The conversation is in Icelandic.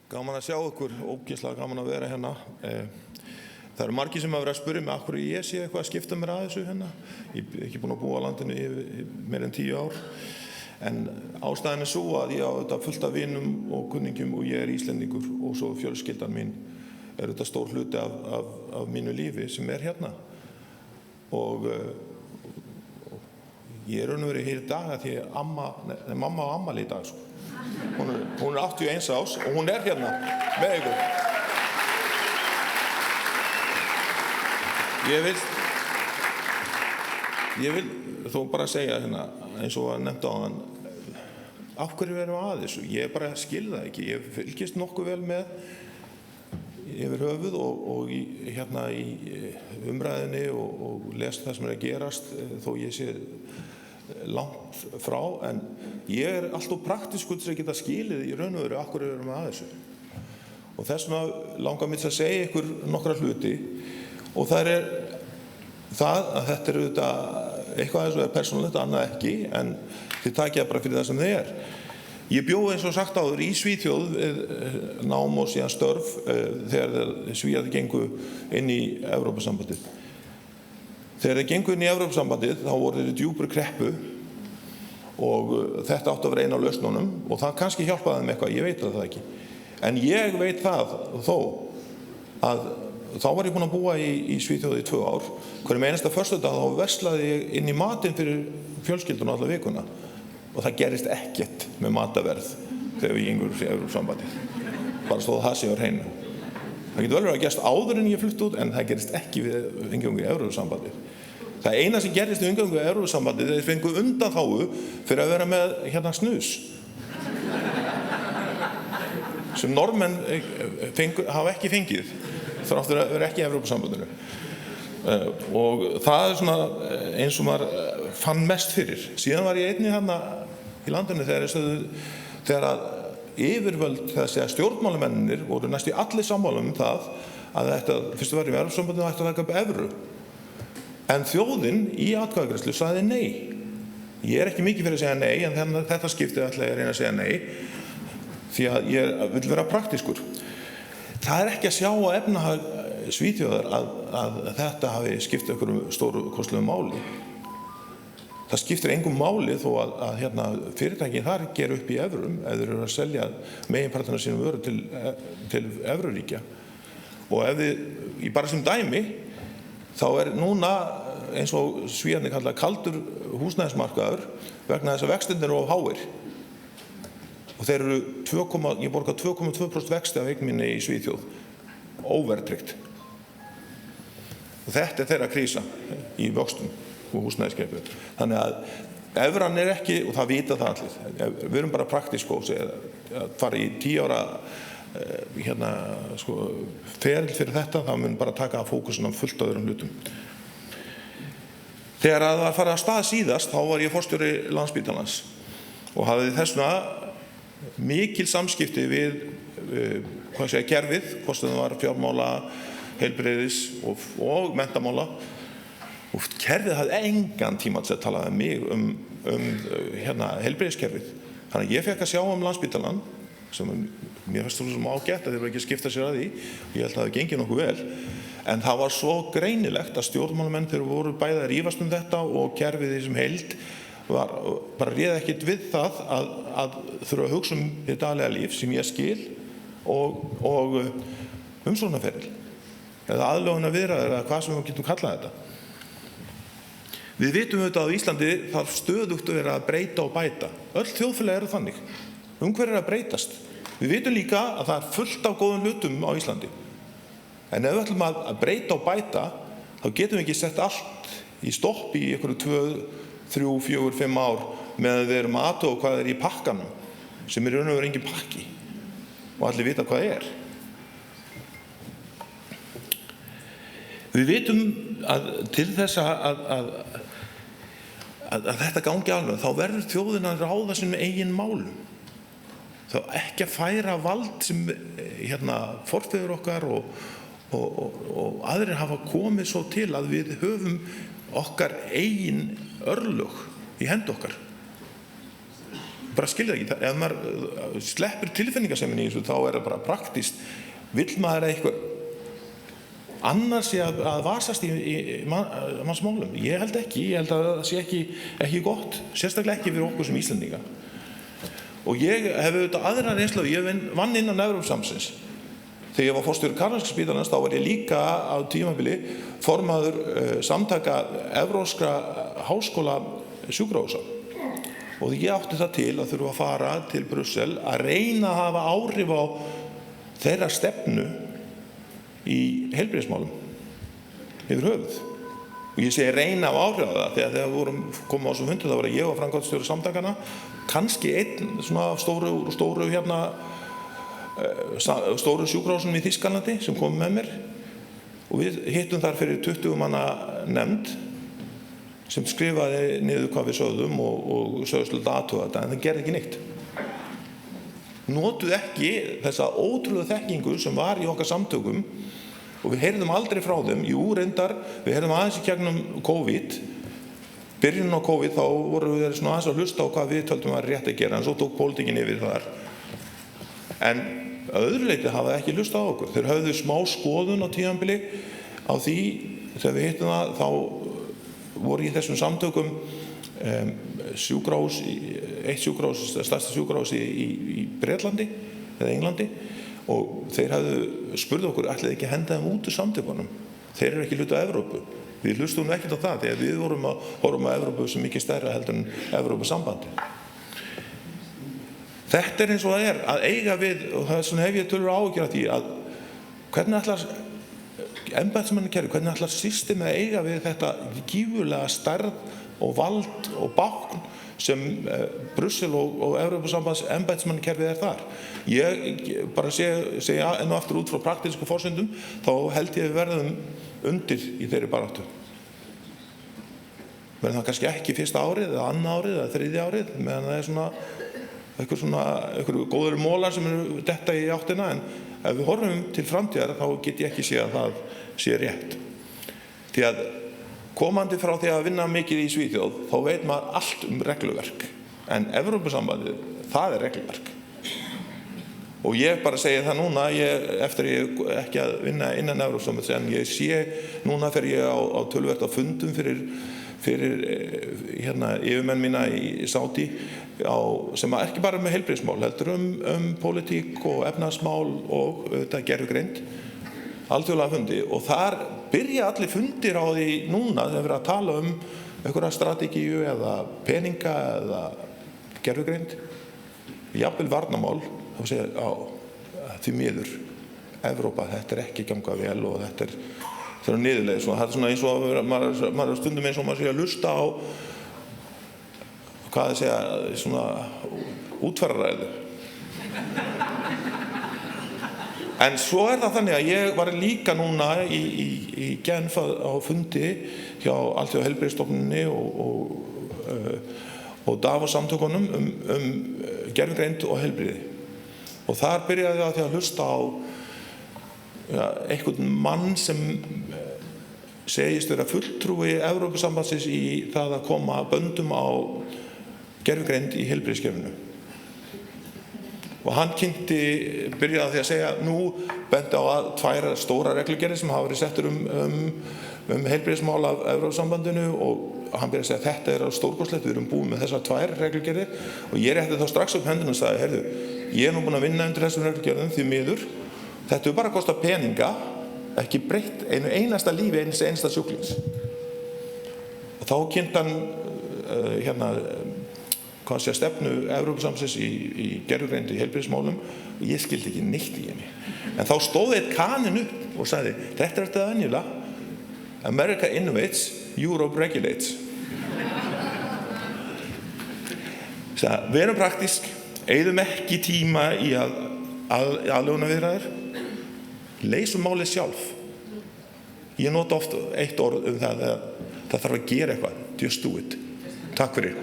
Gaman að sjá ykkur, ógeðslega gaman að vera hérna. Það eru margir sem hafa verið að spyrja mig af hverju ég sé eitthvað að skipta mér að þessu hérna. Ég er ekki búinn að búa á landinu í meira en 10 ár. En ástæðan er svo að ég á þetta fullt af vinum og kunningjum og ég er Íslendingur og svo fjölskyldan mín er þetta stór hluti af mínu lífi sem er hérna. Og ég er raunveru hér í dag að því mamma á afmæli í dag sko. Hún er 81 árs og hún er hérna með ykkur. Ég vil þó bara segja hérna, eins og að nefnt á hann, af hverju við erum að þessu? Ég bara skil það ekki. Ég fylgist nokkuð vel með yfir höfuð og hérna í umræðinni og les það sem er að gerast þó ég sé langt frá, en ég er alltaf praktískur til að geta skilið í raun og veru af hverju við erum að þessu. Og þess vegna langar mér til að segja ykkur nokkra hluti og það er það að þetta er auðvitað eitthvað eins og er persónulegt, annað ekki, en þið takið það bara fyrir það sem þið er. Ég bjó eins og sagt áður í Svíþjóð nám og síðan störf þegar Svíar gengu inn í Evrópusambandið. Þegar þeir gengu inn í Evrópusambandið þá voru þeir í djúpri kreppu og þetta átti að vera ein af lausnunum og það kannski hjálpaði þeim eitthvað, ég veit það ekki. En ég veit það þó að þá var ég búinn að búa í Svíþjóð í 2 ár. Hverjum einasta föstudag þá verslaði ég inn í matinn fyrir fjölskylduna alla vikuna og það gerist ekkert með mataverð þegar við gengum í Evrópusambandið. Bara stóð það sig á hreinu. Það getur vel verið að gerst áður en ég flutti út en það gerist ekki við inngöngu í Evrópusambandið. Það eina sem gerist við inngöngu í Evrópusambandið þeir fengu undanþágu fyrir að vera með hérna snus. Sem Norðmenn hafa ekki fengið þráttur að vera ekki í Evrópusambandinu. Og það er svona eins og maður fann mest fyrir. Síðan var ég einnig hérna í landinu þegar að yfirvöld, þessi stjórnmálamennir voru næstu allir sammála það að þetta, fyrst að vera í Evrópusambandinu ætti að taka upp evru. En þjóðin í atkvæðagreiðslu sagði nei. Ég er ekki mikið fyrir að segja nei, en þetta skiptið ætla ég að reyna að segja nei því að ég vil vera praktískur. Það er ekki að sjá á efnahag Svíþjóðar að þetta hafi skiptið einhverjum stóru kostulegu máli. Það skiptir engum máli þó að hérna, fyrirtækin þar ger upp í evrum ef þeir eru að selja meginpartina sínum vöru til evruríkja. Og ef þið, bara sem dæmi, þá er núna eins og Svíarnir kalla kaldur húsnæðismarkaður vegna þess að vextirnir eru of háir. Og þeir eru ég borga 2,2% vexti af eign minni í Svíþjóð, óverðtryggt. Og þetta er þeirra krísa í vöxtum og húsnæðiskreppu. Þannig að evran er ekki, og það vita það allir, við erum bara praktísk og að fara í 10 ára feril fyrir þetta, það mun bara taka fókusin á fullt öðrum hlutum. Þegar það var farið af stað síðast, þá var ég forstjóri Landspítalans og hafði þessuna mikil samskipti við kerfið, hvort það var fjármála, heilbrigðis og menntamála. Og kerfið hafði engan tíma til að tala með mig heilbrigðiskerfið. Þannig að ég fekk að sjá Landspítalann, sem mér fannst þú sem ágætt að þeir voru ekki að skipta sér að því. Ég held að það gengi nokkuð vel. En það var svo greinilegt að stjórnmálamenn þeir voru bæði að rífast þetta og kerfið í sem heild bara réð ekkert við það að þurfa að hugsa hið daglega líf sem ég skil og umsóknarferil eða aðlögunarviðræður eða hvað sem við getum kallað þetta. Við vitum auðvitað að Íslandi þarf stöðugt að vera að breyta og bæta. Öll þjóðfélagi eru þannig. Umhverfið er að breytast. Við vitum líka að það er fullt af góðum hlutum á Íslandi. En ef við ætlum að breyta og bæta, þá getum við ekki sett allt í stopp í einhverju 2, 3, 4, 5 ár með að við erum að athuga hvað er í pakkanum, sem er í raun og veru engin pakki og allir vita hvað er. Við vitum að til þess að þetta gangi alveg, þá verður þjóðin að ráða sínum eigin málum. Þá ekki að færa vald sem forfeður okkar og aðrir hafa komið svo til að við höfum okkar eigin örlög í hendi okkar. bara skilja það ekki. Ef maður sleppur tilfinningasemin í þessu, þá það bara praktískt. Vill maður eitthvað annars sé að vasast í manns málum? Ég held ekki. Ég held að það sé ekki gott, sérstaklega ekki fyrir okkur sem Íslendinga. Og ég hef auðvitað aðra reynslu. Ég vann innan Evrópusambandsins. Þegar ég var forstjóri Karolinska spítalans, þá var ég líka á tímabili formaður samtaka evrópskra háskóla sjúkrahúsa. Og ég átti það til að þurfa að fara til Brussel að reyna að hafa áhrif á þeirra stefnu í heilbrigðismálum yfir höfuð. Og ég segi reyna á áhrif á það, þegar við komum á þessum fundi, þá var ég og framkvæmdastjóri samtakanna, kannski einn svona stóru sjúkrahúsunum í Þýskalandi sem kom með mér, og við hittum þar fyrir 20 manna nefnd sem skrifaði niður hvað við sögðum og sögðust aðtuga þetta, en það gerði ekki neitt. Notuðu ekki þessa ótrúlega þekkingu sem var í okkar samtökum, og við heyrðum aldrei frá þeim. Jú, reyndar, við heyrðum aðeins í gegnum COVID. Byrjunin á COVID, þá voru við svona aðeins að hlusta á hvað við töldum að rétt að gera, en svo tók pólitíkin yfir þar. En að öðru leyti hafa ekki hlustað á okkur. Þeir höfðu smá skoðun á tímabili á því, þegar við hittum það, þá voru í þessum samtökum sjúkrahús, eitt sjúkrahús, stærsta sjúkrahús í Bretlandi eða Englandi, og þeir hafðu spurði okkur, ætlaði ekki að henda þeim út úr samtökunum. Þeir eru ekki hluti af Evrópu. Við hlustum ekkert á það, þegar við vorum að horfa á Evrópu sem mikið stærra heldur en Evrópusambandi. Þetta eins og það að eiga við, og þess vegna hef ég tölur áhyggjur af því að hvernig ætlar embættismannakerfið, hvernig ætlar systemið að eiga við þetta gífurlega stærð og vald og bákn sem Brussel og Evrópusambands embættismannakerfið þar. Ég bara segja enn og aftur út frá praktísku forsendum, þá held ég við verðum undir í þeirri baráttu. Verðum það kannski ekki fyrsta árið, eða annað árið, eða þriðja árið, meðan það einhver góður mólar sem eru detta í áttina, en ef við horfum til framtíðar, þá get ég ekki séð að það sé rétt. Því að komandi frá því að vinna mikið í Svíþjóð, þá veit maður allt regluverk. En Evrópusambandið, það regluverk. Og ég bara segi það núna, eftir ég ekki að vinna innan Evrópusambandsins, en ég sé núna þegar ég á töluvert á fundum fyrir yfirmenn mína í Sádi, sem ekki bara með heilbrigðismál, heldur pólitík og efnahagsmál og þetta gervigreind, alþjóðlega fundi, og þar byrja allir fundir á því núna þegar við erum að tala einhverja strategíu eða peninga eða gervigreind, jafnvel varnarmál, þá segja því miður, Evrópa, þetta ekki ganga vel og þetta niðurleið. Það svona eins og maður stundum eins og maður sé að hlusta á hvað það segja, svona útferðaræðu. En svo það þannig að ég var líka núna í Genf á fundi hjá Alþjóðaheilbrigðisstofnuninni og Davos-samtökunum gervigreind og heilbrigði. Og þar byrjaði ég að hlusta á einhvern mann sem segist vera fulltrúi Evrópusambandsins í það að koma böndum á gervigreind í heilbrigðiskerfinu. Og hann byrjaði að því að segja, nú benti á að 2 stóra reglugerðir sem hafa verið settur heilbrigðismál af Evrópusambandinu, og hann byrjaði að segja, þetta stórkostlegt, við erum búin með þessar 2 reglugerðir, og ég rétti þá strax upp hendina og sagði, heyrðu, ég nú búin að vinna undir þessum reglugerðum því miður, þetta bara kosta peninga, ekki breytt einu einasta lífi eins einasta sjúklings. Og þá kynnt hann stefnu Evrópusambandsins í gervigreind í heilbrigðismálum, og ég skildi ekki neitt í henni. En þá stóð einn kaninn upp og sagði, þetta þetta venjulega, America innovates, Europe regulates. Við erum praktísk, eyðum ekki tíma í aðlögunarviðræður, leysum málið sjálf. Ég nota oft eitt orð það þarf að gera eitthvað, just do it. Takk fyrir.